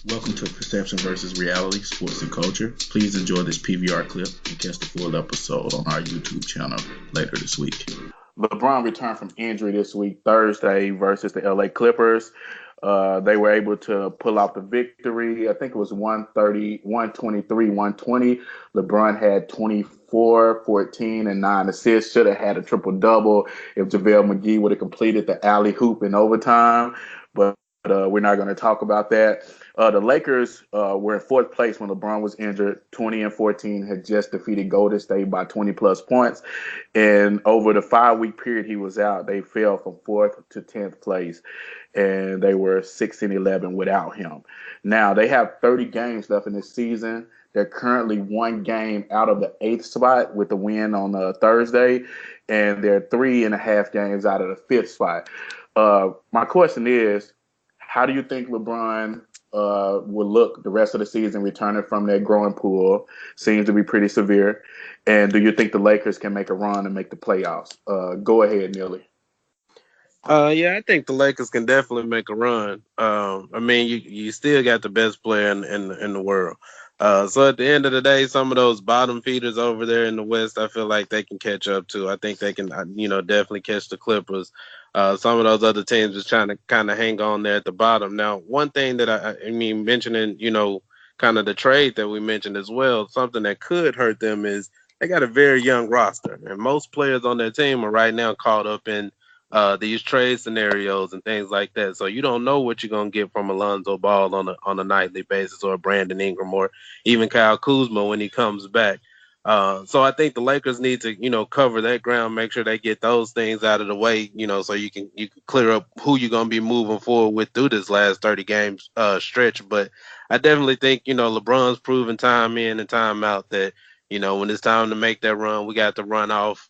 Welcome to Perception versus Reality, Sports and Culture. Please enjoy this PVR clip and catch the full episode on our YouTube channel later this week. LeBron returned from injury this week, Thursday, versus the LA Clippers. They were able to pull out the victory. I think it was 130, 123, 120. LeBron had 24, 14, and 9 assists. Should have had a triple double if JaVale McGee would have completed the alley hoop in overtime. But we're not going to talk about that. The Lakers were in fourth place when LeBron was injured. 20 and 14 had just defeated Golden State by 20 plus points. And over the 5 week period he was out, they fell from fourth to 10th place. And they were 6 and 11 without him. Now they have 30 games left in this season. They're currently one game out of the eighth spot with the win on Thursday. And they're 3.5 games out of the fifth spot. My question is, how do you think LeBron will look the rest of the season returning from that growing pool? Seems to be pretty severe. And do you think the Lakers can make a run and make the playoffs? Go ahead, Neely. Yeah, I think the Lakers can definitely make a run. I mean, you still got the best player in the world. So at the end of the day, some of those bottom feeders over there in the West, I feel like they can catch up to. I think they can, definitely catch the Clippers. Some of those other teams is trying to kind of hang on there at the bottom. Now, one thing that I mean, mentioning, kind of the trade that we mentioned as well, something that could hurt them is they got a very young roster, and most players on their team are right now caught up in these trade scenarios and things like that. So you don't know what you're gonna get from Alonzo Ball on a nightly basis, or Brandon Ingram, or even Kyle Kuzma when he comes back. So I think the Lakers need to, cover that ground, make sure they get those things out of the way, so you can clear up who you're gonna be moving forward with through this last 30 games stretch. But I definitely think, LeBron's proven time in and time out that, when it's time to make that run, we got to run off,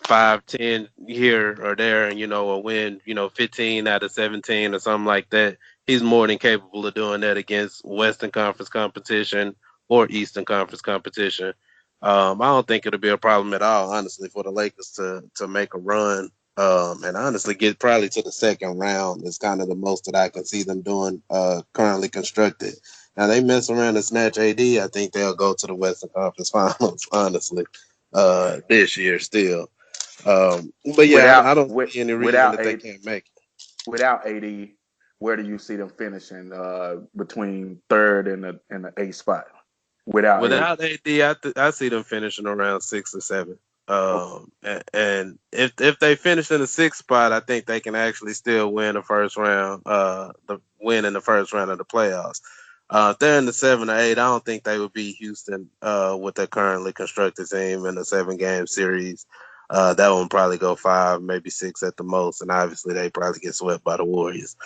5, 10 here or there, and a win, 15 out of 17 or something like that. He's more than capable of doing that against Western Conference competition or Eastern Conference competition. I don't think it'll be a problem at all, honestly, for the Lakers to make a run. And honestly, get probably to the second round is kind of the most that I can see them doing currently constructed. Now they mess around and snatch AD. I think they'll go to the Western Conference Finals, honestly, this year still. But yeah, I don't see any reason Without that they AD, can't make it. without AD, where do you see them finishing between third and the eighth spot? Without AD. Without AD, I see them finishing around 6 or 7. And if they finish in the sixth spot, I think they can actually still win the first round, the win in the first round of the playoffs. If they're in the 7 or 8, I don't think they would be Houston with their currently constructed team in a 7 game series. That one probably go 5, maybe 6 at the most, and obviously they probably get swept by the Warriors.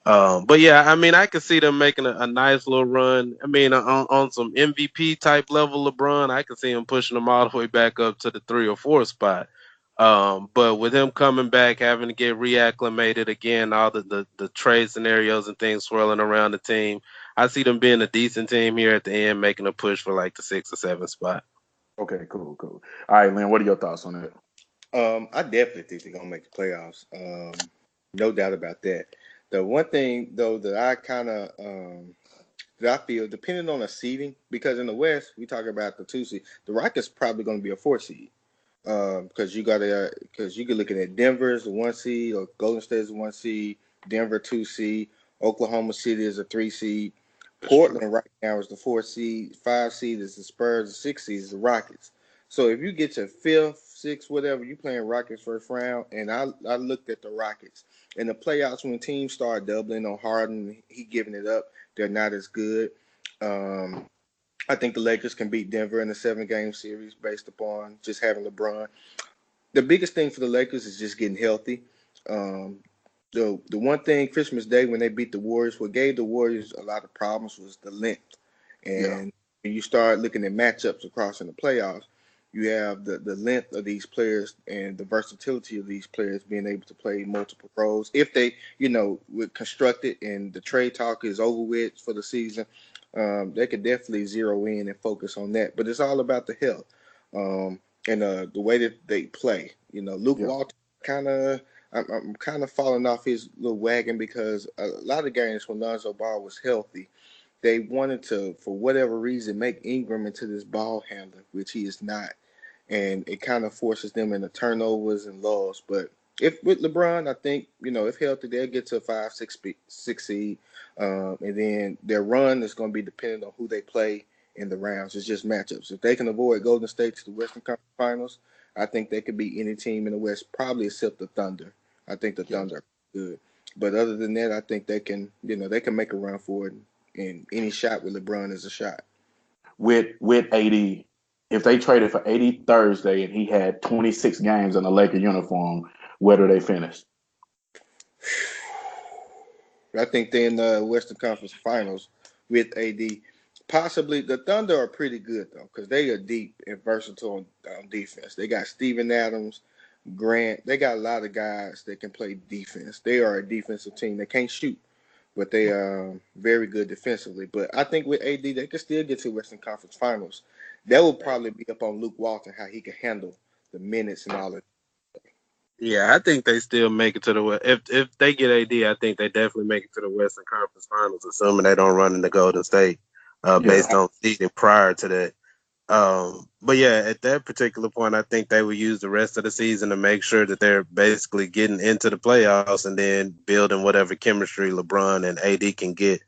But yeah, I mean, I could see them making a nice little run. I mean, on some MVP type level LeBron, I could see him pushing them all the way back up to the 3 or 4 spot. But with him coming back, having to get reacclimated again, all the trade scenarios and things swirling around the team, I see them being a decent team here at the end, making a push for like the 6 or 7 spot. Okay, cool, cool. All right, Lynn, what are your thoughts on it? I definitely think they're gonna make the playoffs. No doubt about that. The one thing though that I kind of that I feel, depending on the seeding, because in the West we talk about the 2 seed, the Rockets probably going to be a 4 seed. Because you could look at Denver as a 1 seed, or Golden State as a 1 seed, Denver 2 seed, Oklahoma City is a 3 seed, That's true. Portland right now is the 4 seed, 5 seed is the Spurs, the 6 seed is the Rockets. So if you get to fifth, sixth, whatever, you playing Rockets first round, and I looked at the Rockets in the playoffs when teams start doubling on Harden, he giving it up, they're not as good. Um, I think the Lakers can beat Denver in the 7 game series based upon just having LeBron. The biggest thing for the Lakers is just getting healthy. Um, the one thing Christmas Day when they beat the Warriors, what gave the Warriors a lot of problems was the length. Yeah, And when you start looking at matchups across in the playoffs, you have the length of these players and the versatility of these players being able to play multiple roles. If they, would construct it and the trade talk is over with for the season, they could definitely zero in and focus on that. But it's all about the health and the way that they play. Luke yeah. Walton kind of I'm kind of falling off his little wagon because a lot of games when Lonzo Ball was healthy, they wanted to, for whatever reason, make Ingram into this ball handler, which he is not, and it kind of forces them into turnovers and loss. But if with LeBron, I think if healthy, they'll get to a 5, 6 seed, and then their run is going to be dependent on who they play in the rounds. It's just matchups. If they can avoid Golden State to the Western Conference Finals, I think they could beat any team in the West, probably except the Thunder. I think the Yeah. Thunder are good. But other than that, I think they can make a run for it, and any shot with LeBron is a shot. With AD, if they traded for AD Thursday and he had 26 games in a Laker uniform, where do they finish? I think they're in the Western Conference Finals with AD. Possibly the Thunder are pretty good though, because they are deep and versatile on defense. They got Steven Adams, Grant. They got a lot of guys that can play defense. They are a defensive team. They can't shoot, but they are very good defensively. But I think with AD, they can still get to Western Conference Finals. That will probably be up on Luke Walton how he can handle the minutes and all that. Yeah, I think they still make it to the if they get AD, I think they definitely make it to the Western Conference Finals, assuming they don't run into Golden State, Yeah. based on seeding prior to that. But yeah, at that particular point, I think they will use the rest of the season to make sure that they're basically getting into the playoffs and then building whatever chemistry LeBron and AD can get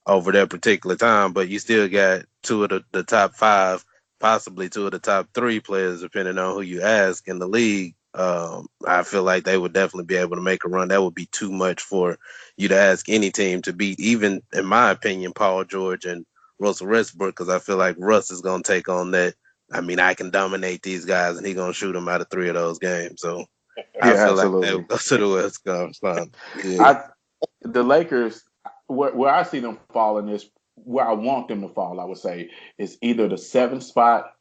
over that particular time. But you still got two of the top five, possibly two of the top three players, depending on who you ask in the league. I feel like they would definitely be able to make a run. That would be too much for you to ask any team to beat, even in my opinion, Paul George and Russell Westbrook, because I feel like Russ is going to take on that. I mean, I can dominate these guys, and he's going to shoot them out of three of those games. So I Yeah, feel like they absolutely. would go to the West Conference Final. Yeah. I the Lakers, where I see them falling is where I want them to fall. I would say is either the seventh spot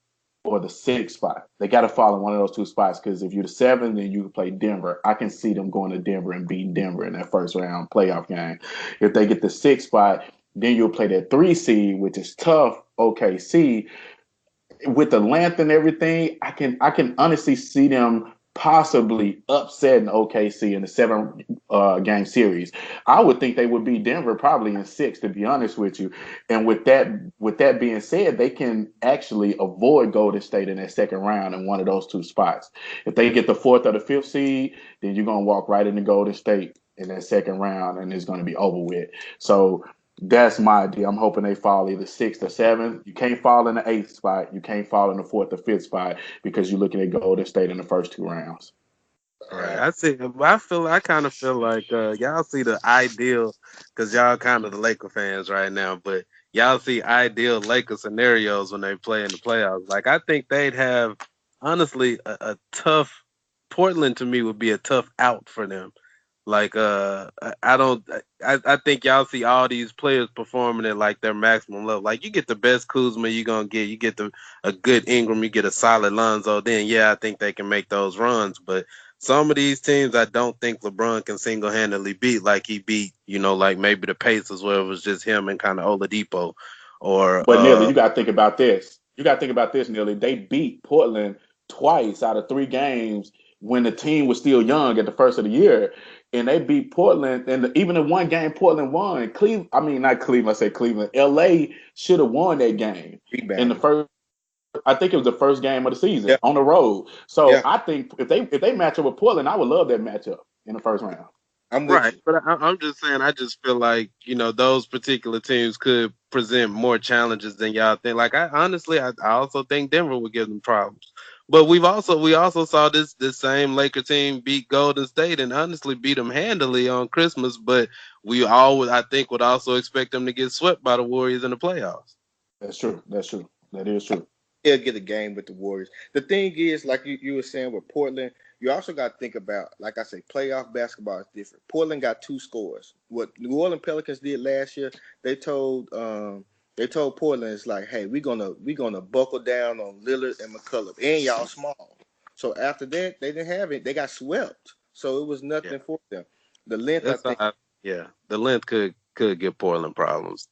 or the sixth spot. They got to fall in one of those two spots because if you're the seven, then you can play Denver. I can see them going to Denver and beating Denver in that first round playoff game. If they get the sixth spot, then you'll play that three seed, which is tough. OKC with the length and everything, I can honestly see them possibly upsetting OKC in the seven game series. I would think they would beat Denver probably in six, to be honest with you. And with that being said, they can actually avoid Golden State in that second round in one of those two spots. If they get the fourth or the fifth seed, then you're gonna walk right into Golden State in that second round, and it's gonna be over with. So that's my idea. I'm hoping they fall either sixth or seventh. You can't fall in the eighth spot. You can't fall in the fourth or fifth spot because you're looking at Golden State in the first two rounds. Right. I kind of feel like y'all see the ideal because y'all kind of the Laker fans right now, but y'all see ideal Laker scenarios when they play in the playoffs. Like I think they'd have honestly a tough Portland to me would be a tough out for them. Like I don't I think y'all see all these players performing at like their maximum level. Like you get the best Kuzma you're gonna get, you get a good Ingram, you get a solid Lonzo, then yeah, I think they can make those runs. But some of these teams I don't think LeBron can single handedly beat like he beat, like maybe the Pacers where it was just him and kind of Oladipo or But Nearly, you got to think about this. You got to think about this, Nearly. They beat Portland twice out of three games when the team was still young at the first of the year, and they beat Portland. And even in one game, Portland won. Cleveland, I mean not Cleveland. I say Cleveland. LA should have won that game in the Rebounding. first. I think it was the first game of the season Yeah, on the road. So yeah, I think if they match up with Portland, I would love that matchup in the first round. I'm with right, you. but I'm just saying. I just feel like those particular teams could present more challenges than y'all think. Like I honestly, I also think Denver would give them problems. But we also saw this same Laker team beat Golden State and honestly beat them handily on Christmas. But we always, I think, would also expect them to get swept by the Warriors in the playoffs. That's true. That's true. That is true. He'll get a game with the Warriors. The thing is, like you were saying with Portland, you also got to think about, like I say, playoff basketball is different. Portland got two scores. What New Orleans Pelicans did last year, they told Portland, it's like, hey, we're gonna buckle down on Lillard and McCullough, and y'all small. So after that, they didn't have it. They got swept. So it was Yeah, nothing for them. The length, I that's think, yeah. The length could could get Portland problems.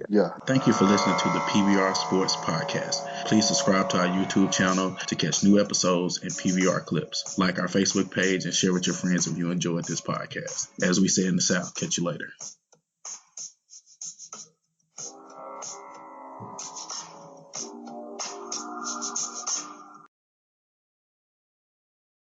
Yeah. Thank you for listening to the PBR Sports Podcast. Please subscribe to our YouTube channel to catch new episodes and PBR clips. Like our Facebook page and share with your friends if you enjoyed this podcast. As we say in the South, catch you later.